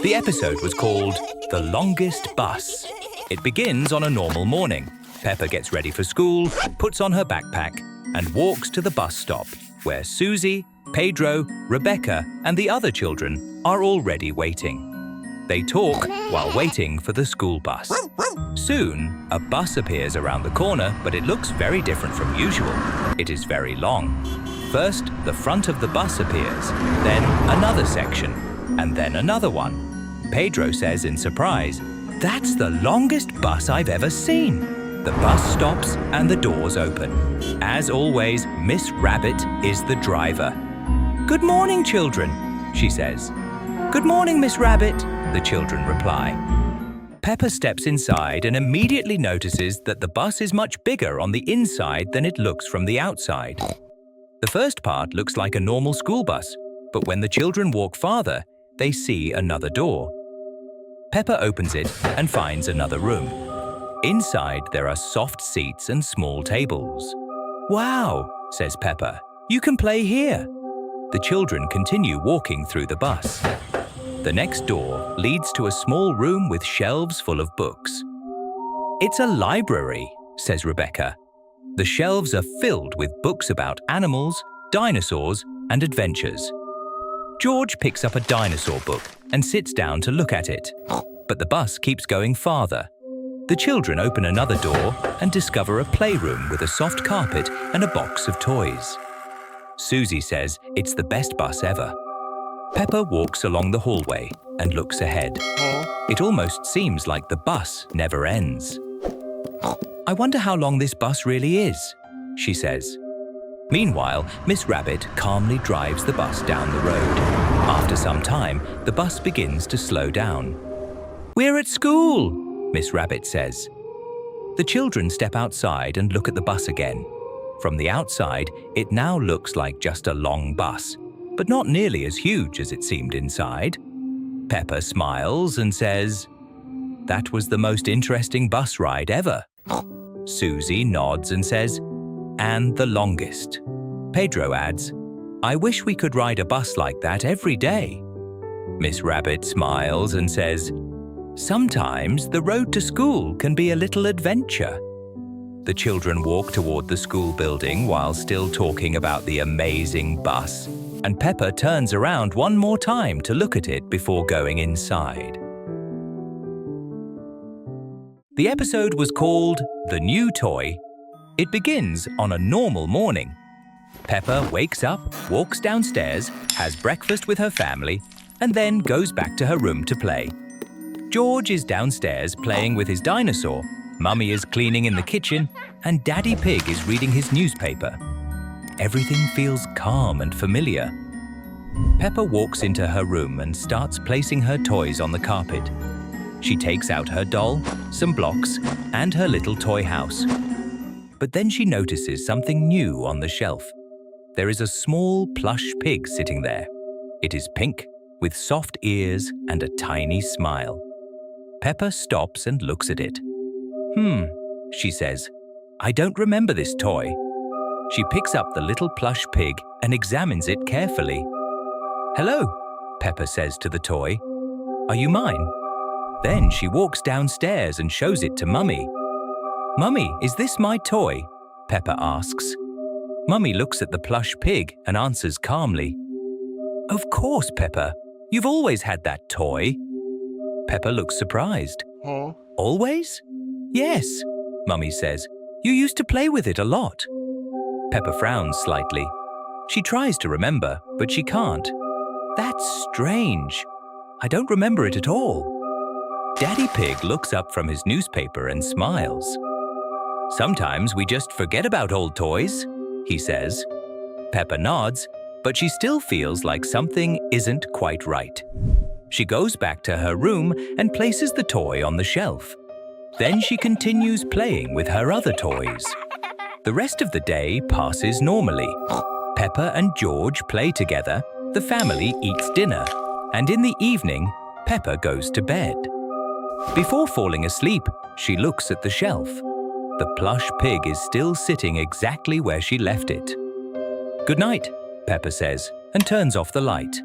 The episode was called The Longest Bus. It begins on a normal morning. Peppa gets ready for school, puts on her backpack, and walks to the bus stop, where Susie, Pedro, Rebecca, and the other children are already waiting. They talk while waiting for the school bus. Soon, a bus appears around the corner, but it looks very different from usual. It is very long. First, the front of the bus appears, then another section, and then another one. Pedro says in surprise, "That's the longest bus I've ever seen." The bus stops and the doors open. As always, Miss Rabbit is the driver. "Good morning, children," she says. "Good morning, Miss Rabbit," the children reply. Peppa steps inside and immediately notices that the bus is much bigger on the inside than it looks from the outside. The first part looks like a normal school bus, but when the children walk farther, they see another door. Peppa opens it and finds another room. Inside, there are soft seats and small tables. "Wow," says Peppa, "you can play here." The children continue walking through the bus. The next door leads to a small room with shelves full of books. "It's a library," says Rebecca. The shelves are filled with books about animals, dinosaurs, and adventures. George picks up a dinosaur book and sits down to look at it, but the bus keeps going farther. The children open another door and discover a playroom with a soft carpet and a box of toys. Susie says it's the best bus ever. Peppa walks along the hallway and looks ahead. It almost seems like the bus never ends. "I wonder how long this bus really is," she says. Meanwhile, Miss Rabbit calmly drives the bus down the road. After some time, the bus begins to slow down. "We're at school," Miss Rabbit says. The children step outside and look at the bus again. From the outside, it now looks like just a long bus, but not nearly as huge as it seemed inside. Peppa smiles and says, "That was the most interesting bus ride ever." Susie nods and says, "And the longest." Pedro adds, "I wish we could ride a bus like that every day." Miss Rabbit smiles and says, "Sometimes the road to school can be a little adventure." The children walk toward the school building while still talking about the amazing bus, and Peppa turns around one more time to look at it before going inside. The episode was called The New Toy. It begins on a normal morning. Peppa wakes up, walks downstairs, has breakfast with her family, and then goes back to her room to play. George is downstairs playing with his dinosaur, Mummy is cleaning in the kitchen, and Daddy Pig is reading his newspaper. Everything feels calm and familiar. Peppa walks into her room and starts placing her toys on the carpet. She takes out her doll, some blocks, and her little toy house. But then she notices something new on the shelf. There is a small plush pig sitting there. It is pink, with soft ears and a tiny smile. Peppa stops and looks at it. She says, "I don't remember this toy." She picks up the little plush pig and examines it carefully. "Hello," Peppa says to the toy. "Are you mine?" Then she walks downstairs and shows it to Mummy. "Mummy, is this my toy?" Peppa asks. Mummy looks at the plush pig and answers calmly, "Of course, Peppa. You've always had that toy." Peppa looks surprised. "Always?" "Yes," Mummy says. "You used to play with it a lot." Peppa frowns slightly. She tries to remember, but she can't. "That's strange. I don't remember it at all." Daddy Pig looks up from his newspaper and smiles. "Sometimes we just forget about old toys," he says. Peppa nods, but she still feels like something isn't quite right. She goes back to her room and places the toy on the shelf. Then she continues playing with her other toys. The rest of the day passes normally. Peppa and George play together, the family eats dinner, and in the evening, Peppa goes to bed. Before falling asleep, she looks at the shelf. The plush pig is still sitting exactly where she left it. "Good night," Peppa says, and turns off the light.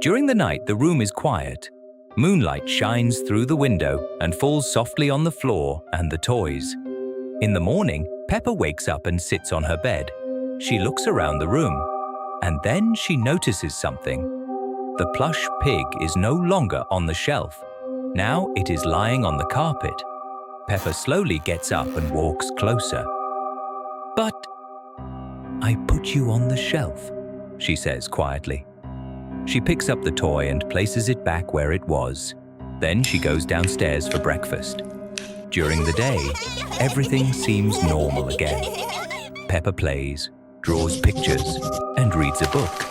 During the night, the room is quiet. Moonlight shines through the window and falls softly on the floor and the toys. In the morning, Peppa wakes up and sits on her bed. She looks around the room, and then she notices something. The plush pig is no longer on the shelf. Now it is lying on the carpet. Peppa slowly gets up and walks closer. "But I put you on the shelf," she says quietly. She picks up the toy and places it back where it was. Then she goes downstairs for breakfast. During the day, everything seems normal again. Peppa plays, draws pictures, and reads a book.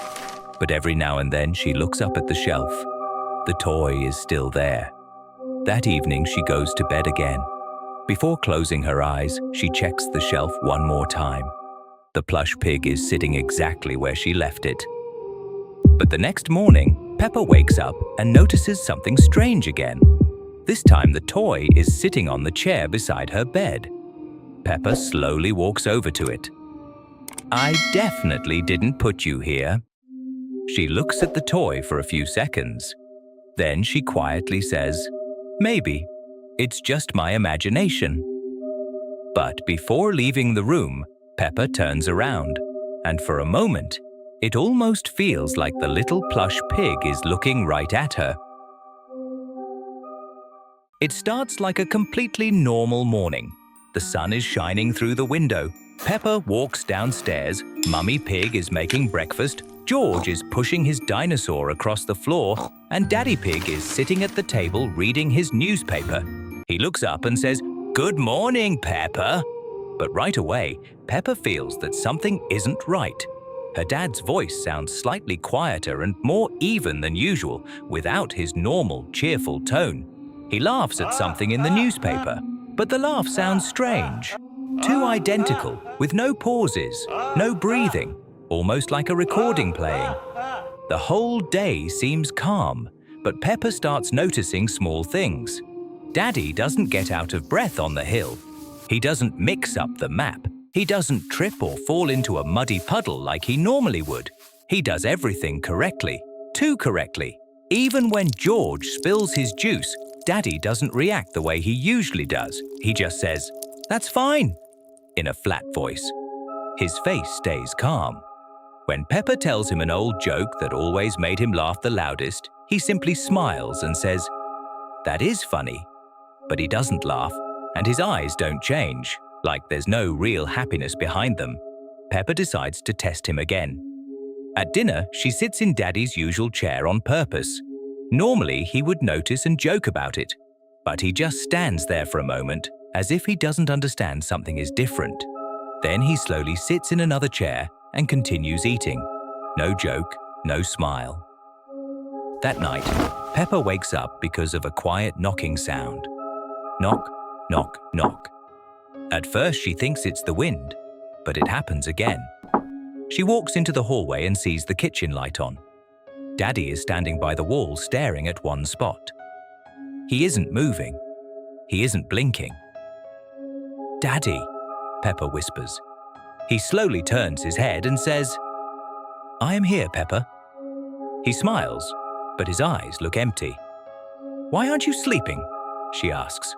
But every now and then she looks up at the shelf. The toy is still there. That evening she goes to bed again. Before closing her eyes, she checks the shelf one more time. The plush pig is sitting exactly where she left it. But the next morning, Peppa wakes up and notices something strange again. This time the toy is sitting on the chair beside her bed. Peppa slowly walks over to it. "I definitely didn't put you here." She looks at the toy for a few seconds. Then she quietly says, "Maybe. It's just my imagination." But before leaving the room, Peppa turns around, and for a moment, it almost feels like the little plush pig is looking right at her. It starts like a completely normal morning. The sun is shining through the window. Peppa walks downstairs, Mummy Pig is making breakfast, George is pushing his dinosaur across the floor, and Daddy Pig is sitting at the table reading his newspaper. He looks up and says, "Good morning, Peppa." But right away, Peppa feels that something isn't right. Her dad's voice sounds slightly quieter and more even than usual, without his normal, cheerful tone. He laughs at something in the newspaper, but the laugh sounds strange. Too identical, with no pauses, no breathing, almost like a recording playing. The whole day seems calm, but Peppa starts noticing small things. Daddy doesn't get out of breath on the hill. He doesn't mix up the map. He doesn't trip or fall into a muddy puddle like he normally would. He does everything correctly, too correctly. Even when George spills his juice, Daddy doesn't react the way he usually does. He just says, "That's fine," in a flat voice. His face stays calm. When Peppa tells him an old joke that always made him laugh the loudest, he simply smiles and says, "That is funny." But he doesn't laugh, and his eyes don't change, like there's no real happiness behind them. Peppa decides to test him again. At dinner, she sits in Daddy's usual chair on purpose. Normally, he would notice and joke about it, but he just stands there for a moment, as if he doesn't understand something is different. Then he slowly sits in another chair and continues eating. No joke, no smile. That night, Peppa wakes up because of a quiet knocking sound. Knock, knock, knock. At first, she thinks it's the wind, but it happens again. She walks into the hallway and sees the kitchen light on. Daddy is standing by the wall staring at one spot. He isn't moving. He isn't blinking. "Daddy," Peppa whispers. He slowly turns his head and says, "I am here, Peppa." He smiles, but his eyes look empty. "Why aren't you sleeping?" she asks.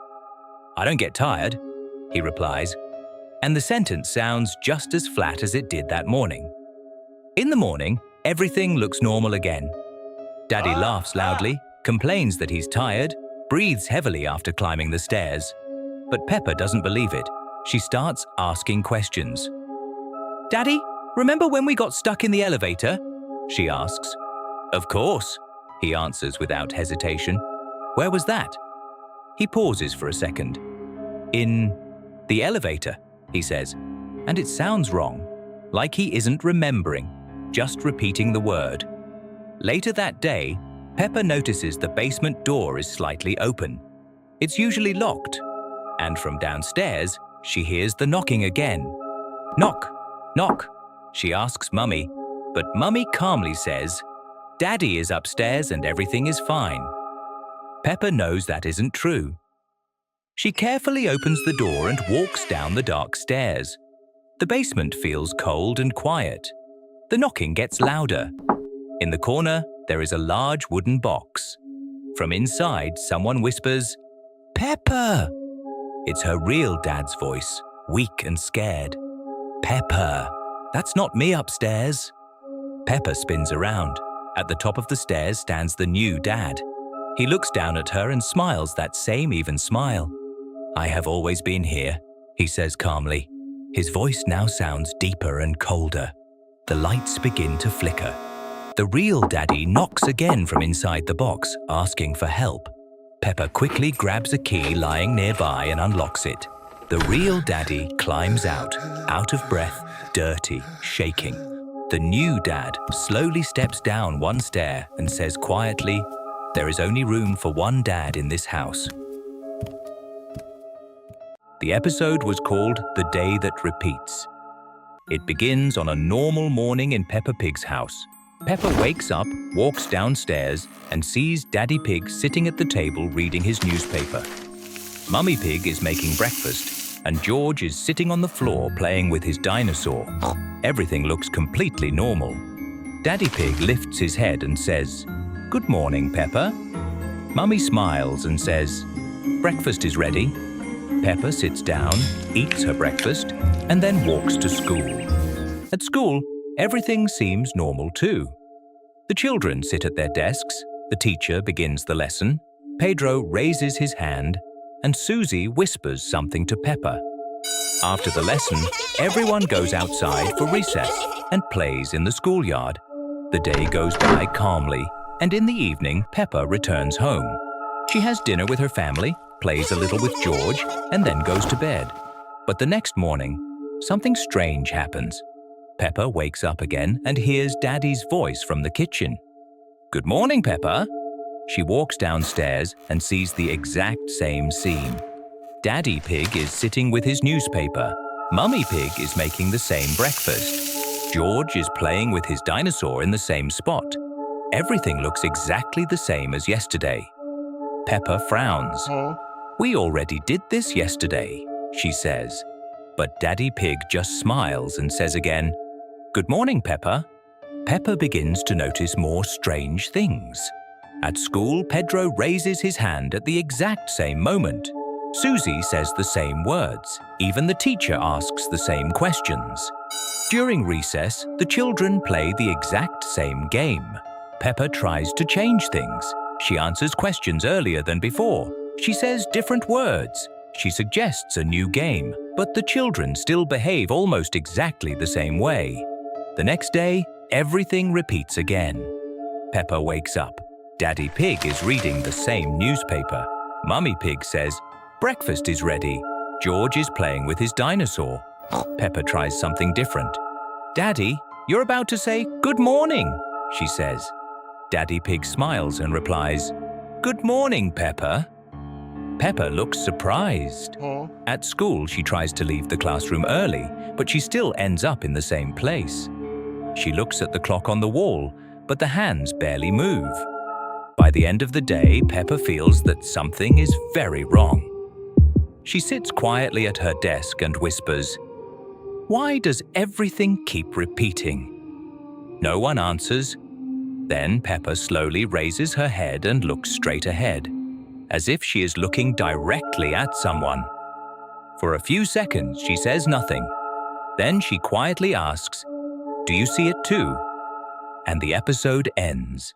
"I don't get tired," he replies, and the sentence sounds just as flat as it did that morning. In the morning, everything looks normal again. Daddy laughs loudly, complains that he's tired, breathes heavily after climbing the stairs. But Peppa doesn't believe it. She starts asking questions. "Daddy, remember when we got stuck in the elevator?" she asks. "Of course," he answers without hesitation. "Where was that?" He pauses for a second. "In the elevator," he says, and it sounds wrong, like he isn't remembering, just repeating the word. Later that day, Peppa notices the basement door is slightly open. It's usually locked, and from downstairs, she hears the knocking again. "Knock, knock," she asks Mummy, but Mummy calmly says, "Daddy is upstairs and everything is fine." Peppa knows that isn't true. She carefully opens the door and walks down the dark stairs. The basement feels cold and quiet. The knocking gets louder. In the corner, there is a large wooden box. From inside, someone whispers, "Peppa!" It's her real dad's voice, weak and scared. "Peppa, that's not me upstairs." Peppa spins around. At the top of the stairs stands the new dad. He looks down at her and smiles that same even smile. "I have always been here," he says calmly. His voice now sounds deeper and colder. The lights begin to flicker. The real daddy knocks again from inside the box, asking for help. Peppa quickly grabs a key lying nearby and unlocks it. The real daddy climbs out of breath, dirty, shaking. The new dad slowly steps down one stair and says quietly, "There is only room for one dad in this house." The episode was called The Day That Repeats. It begins on a normal morning in Peppa Pig's house. Peppa wakes up, walks downstairs, and sees Daddy Pig sitting at the table reading his newspaper. Mummy Pig is making breakfast, and George is sitting on the floor playing with his dinosaur. Everything looks completely normal. Daddy Pig lifts his head and says, "Good morning, Peppa." Mummy smiles and says, "Breakfast is ready." Peppa sits down, eats her breakfast, and then walks to school. At school, everything seems normal too. The children sit at their desks, the teacher begins the lesson, Pedro raises his hand, and Susie whispers something to Peppa. After the lesson, everyone goes outside for recess and plays in the schoolyard. The day goes by calmly, and in the evening, Peppa returns home. She has dinner with her family, plays a little with George, and then goes to bed. But the next morning, something strange happens. Peppa wakes up again and hears Daddy's voice from the kitchen. "Good morning, Peppa." She walks downstairs and sees the exact same scene. Daddy Pig is sitting with his newspaper. Mummy Pig is making the same breakfast. George is playing with his dinosaur in the same spot. Everything looks exactly the same as yesterday. Peppa frowns. "We already did this yesterday," she says. But Daddy Pig just smiles and says again, "Good morning, Peppa." Peppa begins to notice more strange things. At school, Pedro raises his hand at the exact same moment. Susie says the same words. Even the teacher asks the same questions. During recess, the children play the exact same game. Peppa tries to change things. She answers questions earlier than before. She says different words. She suggests a new game, but the children still behave almost exactly the same way. The next day, everything repeats again. Peppa wakes up. Daddy Pig is reading the same newspaper. Mummy Pig says, "Breakfast is ready." George is playing with his dinosaur. Peppa tries something different. "Daddy, you're about to say good morning," she says. Daddy Pig smiles and replies, "Good morning, Peppa." Peppa looks surprised. At school, she tries to leave the classroom early, but she still ends up in the same place. She looks at the clock on the wall, but the hands barely move. By the end of the day, Peppa feels that something is very wrong. She sits quietly at her desk and whispers, "Why does everything keep repeating?" No one answers. Then Peppa slowly raises her head and looks straight ahead, as if she is looking directly at someone. For a few seconds, she says nothing. Then she quietly asks, "Do you see it too?" And the episode ends.